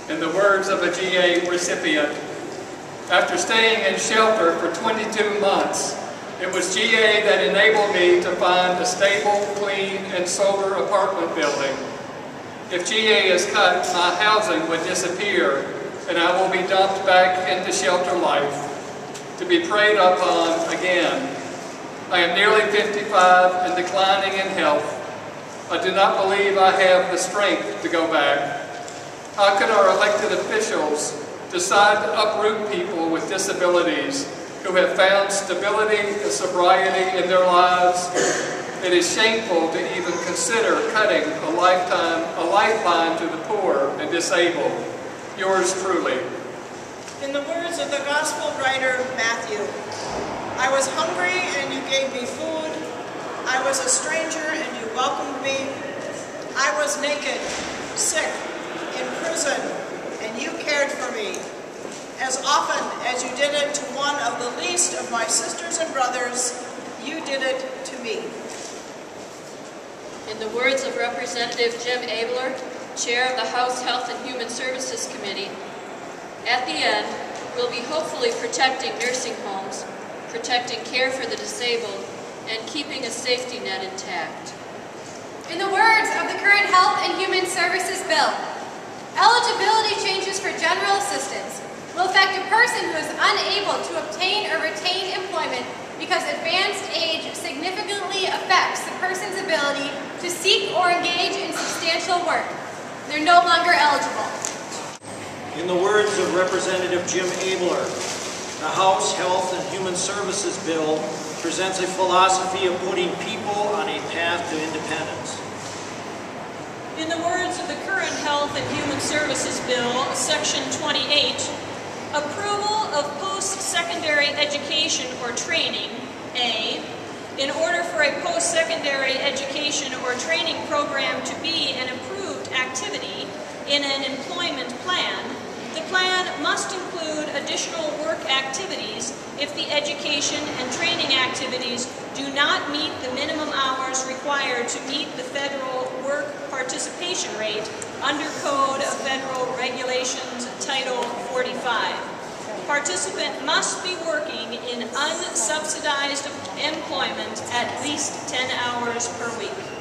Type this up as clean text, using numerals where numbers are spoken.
In the words of a GA recipient, after staying in shelter for 22 months, it was GA that enabled me to find a stable, clean, and sober apartment building. If GA is cut, my housing would disappear, and I will be dumped back into shelter life, to be preyed upon again. I am nearly 55 and declining in health. I do not believe I have the strength to go back. How could our elected officials decide to uproot people with disabilities who have found stability and sobriety in their lives? It is shameful to even consider cutting a lifeline to the poor and disabled. Yours truly. In the words of the gospel writer Matthew, I was hungry and you gave me food. I was a stranger and you welcomed me. I was naked, sick, in prison, and you cared for me. As often as you did it to one of the least of my sisters and brothers, you did it to me. In the words of Representative Jim Abeler, Chair of the House Health and Human Services Committee, at the end, we'll be hopefully protecting nursing homes, protecting care for the disabled, and keeping a safety net intact. In the words of the current Health and Human Services Bill, eligibility changes for general assistance will affect a person who is unable to obtain or retain employment because advanced age significantly affects the person's ability to seek or engage in substantial work. They're no longer eligible. In the words of Representative Jim Abeler, the House Health and Human Services Bill presents a philosophy of putting people on a path to independence. In the words of the current Health and Human Services Bill, Section 28, approval of post-secondary education or training, A, in order for a post-secondary education or training program to be an approved activity in an employment plan, the plan must include additional work activities if the education and training activities do not meet the minimum hours required to meet the federal work participation rate under Code of Federal Regulations Title 45. Participant must be working in unsubsidized employment at least 10 hours per week.